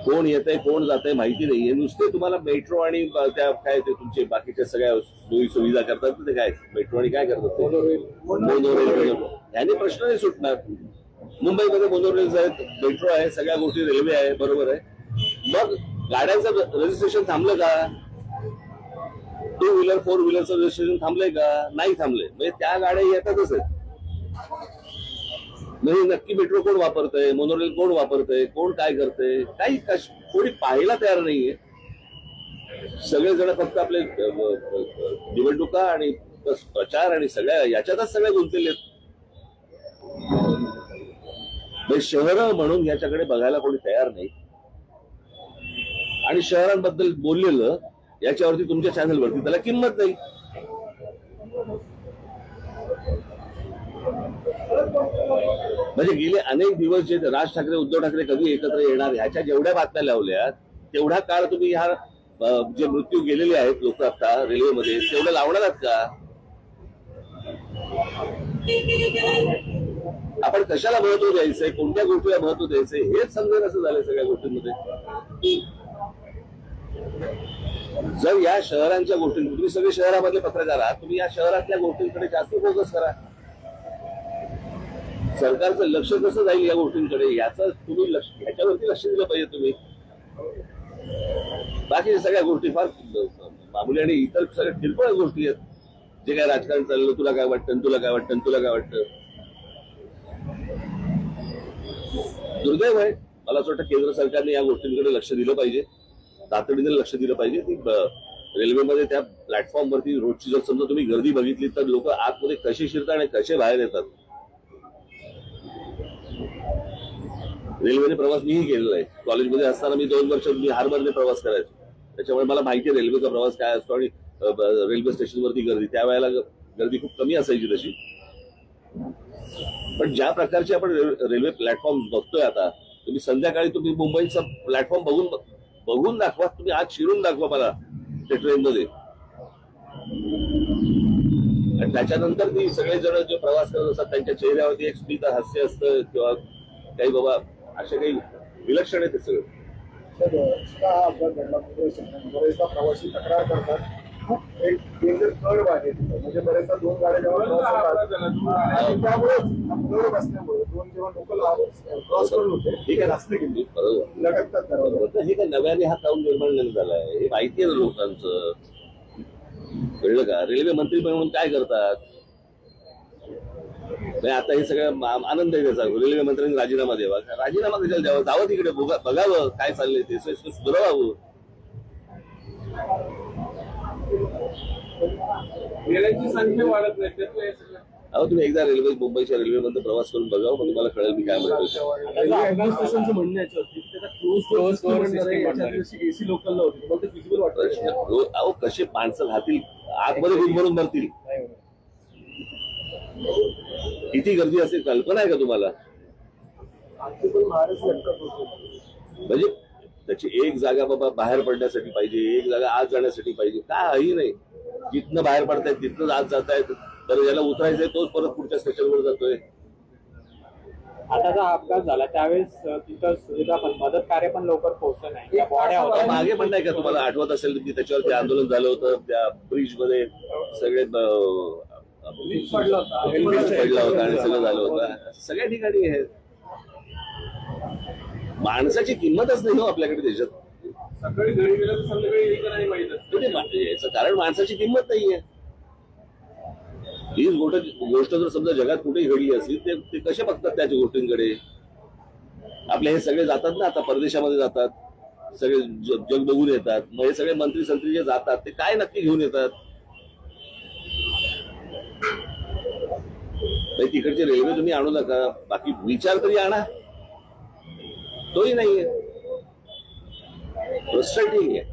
कोण येतंय कोण जातंय माहिती नाहीये. नुसते तुम्हाला मेट्रो आणि त्या काय ते तुमचे बाकीच्या सगळ्या सोयी सुविधा करतात ते काय मेट्रो आणि काय करतात मोनोरेल याने प्रश्न नाही सुटणार. मुंबईमध्ये मोनोरेल्स आहेत, मेट्रो आहे, सगळ्या गोष्टी रेल्वे आहे, बरोबर आहे. मग गाड्यांचं रजिस्ट्रेशन थांबलं का? टू व्हीलर फोर व्हीलरचं रजिस्ट्रेशन थांबलंय का? नाही थांबलंय. म्हणजे त्या गाड्या येतातच आहेत. म्हणजे नक्की मेट्रो कोण वापरतंय, मोनोरेल कोण वापरतंय, कोण काय करतंय, काही कोणी पाहायला तयार नाहीये. सगळेजण फक्त आपले निवडणुका आणि प्रचार आणि सगळ्या याच्यातच सगळे गुंतलेले आहेत. शहरं म्हणून याच्याकडे बघायला कोणी तयार नाही. आणि शहरांबद्दल बोललेलं याच्यावरती तुमच्या चॅनलवरती त्याला किंमत नाही. म्हणजे गेले अनेक दिवस जे राज ठाकरे उद्धव ठाकरे कधी एकत्र येणार ह्याच्या जेवढ्या बातम्या लावल्या तेवढा काळ तुम्ही ह्या जे मृत्यू गेलेले आहेत लोक आता रेल्वेमध्ये तेवढं लावणार आहात का? आपण कशाला महत्व द्यायचंय, कोणत्या गोष्टीला महत्व द्यायचंय हेच समजेल असं झालंय सगळ्या गोष्टींमध्ये. जर या शहरांच्या गोष्टी तुम्ही सगळे शहरामधले पत्रकार आहात, तुम्ही या शहरातल्या गोष्टींकडे जास्त फोकस करा. सरकारचं लक्ष कसं जाईल या गोष्टींकडे याचं तुम्ही ह्याच्यावरती लक्ष दिलं पाहिजे तुम्ही. बाकी सगळ्या गोष्टी फार मामूली आणि इतर सगळ्या किरकोळ गोष्टी आहेत. जे काय राजकारण चाललं, तुला काय वाटतं, तुला काय वाटतं, तुला काय वाटतं. दुर्दैव आहे. मला असं वाटतं केंद्र सरकारने या गोष्टींकडे लक्ष दिलं पाहिजे, तातडीने लक्ष दिलं पाहिजे. ती रेल्वेमध्ये त्या प्लॅटफॉर्मवरती रोजची जर समजा तुम्ही गर्दी बघितली तर लोक आतमध्ये कसे शिरतात आणि कसे बाहेर येतात. रेल्वेने प्रवास मीही केलेला आहे. कॉलेजमध्ये असताना मी 2 वर्ष बिहारमध्ये प्रवास करायचो, त्याच्यामुळे मला माहिती आहे रेल्वेचा प्रवास काय असतो. आणि रेल्वे स्टेशनवरती गर्दी त्यावेळेला गर्दी खूप कमी असायची तशी. पण ज्या प्रकारचे आपण रेल्वे प्लॅटफॉर्म बघतोय आता, तुम्ही संध्याकाळी तुम्ही मुंबईचा प्लॅटफॉर्म बघून दाखवा, तुम्ही आज शिरून दाखवा मला त्या ट्रेनमध्ये. आणि त्याच्यानंतर ती सगळेजण जे प्रवास करत असतात त्यांच्या चेहऱ्यावरती एक स्मित हास्य असतं किंवा काही बाबा असे काही विलक्षण आहे ते सगळं. बरेचदा प्रवासी तक्रार करतात, खूप एक डेंजर कर्व आहे म्हणजे बरेचदा 2 गाड्या जेव्हा त्यामुळे कर्व असल्यामुळे 2 जेव्हा लोकल क्रॉस करून होते ठीक आहे असते किती लगटतात. हे काय नव्याने हा काऊन निर्माण नाही झालाय हे माहिती आहे ना लोकांचं. कळलं का? रेल्वे मंत्री म्हणून काय करतात आता हे सगळं आनंद आहे त्याचा. रेल्वे मंत्र्यांनी राजीनामा द्यावा. राजीनामा कशाला द्यावा? जावं तिकडे बघावं काय चाललंय ते सुधारावं. रेल्वेची संख्या वाढत नाही. अहो तुम्ही एकदा मुंबईच्या रेल्वेमध्ये प्रवास करून बघावं मग तुम्हाला कळेल मी काय म्हणतो. ऍडमिनिस्ट्रेशनचं म्हणणं याच्यावरती त्याचा क्लोज एसी लोकलला होती मग ते फिजिबल वाटतं. अहो कसे माणसं राहतील आतमध्ये बिल भरून भरतील. किती गर्दी असेल कल्पना आहे का तुम्हाला? म्हणजे त्याची एक जागा बाबा बाहेर पडण्यासाठी पाहिजे, एक जागा आत जाण्यासाठी पाहिजे. काही नाही. जिथनं बाहेर पडतायत तिथनं आत जातायत. तर ज्याला उतरायचंय तोच परत पुढच्या स्टेशनवर जातोय. आता जो अपघात झाला त्यावेळेस तिथं सुविधा पण मदत कार्य पण लवकर पोहोचलं नाही. मागे पण नाही का तुम्हाला आठवत असेल की त्याच्यावरती आंदोलन झालं होतं त्या ब्रिज मध्ये सगळे पडला होता आणि सगळं झालं होतं. सगळ्या ठिकाणी हे माणसाची किंमतच नाही हो आपल्याकडे देशात. सकाळी घरी गेलं तर संध्याकाळी नाही माहित असतं. याचं कारण माणसाची किंमत नाहीये. हीच गोष्ट जर समजा जगात कुठेही घडली असली ते कसे बघतात त्याच्या गोष्टींकडे. आपले हे सगळे जातात ना आता परदेशामध्ये जातात, सगळे जग बघून येतात. मग हे सगळे मंत्री संत्री जे जातात ते काय नक्की घेऊन येतात? तिकडची रेल्वे तुम्ही आणू नका, बाकी विचार तरी आणा. तोही नाहीये. फ्रस्ट्रेटिंग आहे.